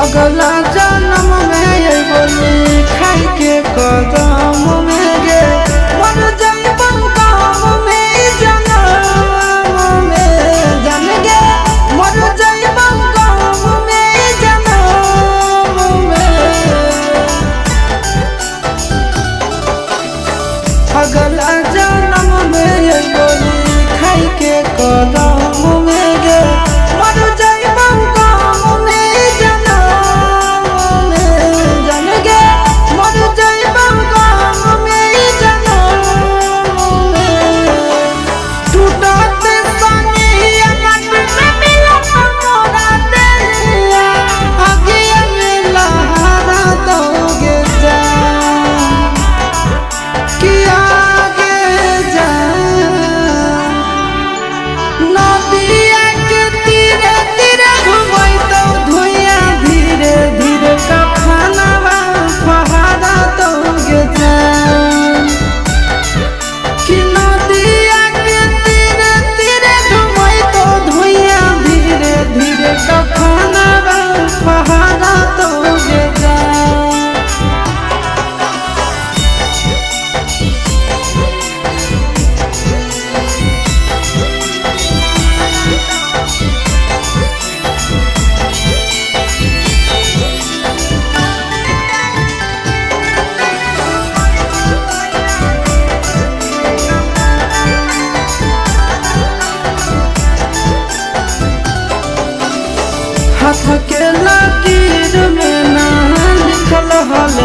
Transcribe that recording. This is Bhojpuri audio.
अगला जन्म में बोली खाई के कदम में गे मर जइबन काम में जन्म में जन गे मर जइबन काम में जन्म में अगला जन्म में बोली खाई के कदम में गे मर जइबन काम में जन्म में जन गे मर जइबन काम में जन्म में टूटत संगिया नट में मिलत मोरा दिलिया आगे में लहरा दोगे जान कि आगे जान नदिया के तीरे तीरे घुमई तो धुइया धीरे धीरे कफनवा फहरा दोगे जान कि नदिया के तीरे तीरे घुमई तो धुइया धीरे धीरे कफनवा फहरा दोगे जान। हाथ के लकीर में ना लिखल हल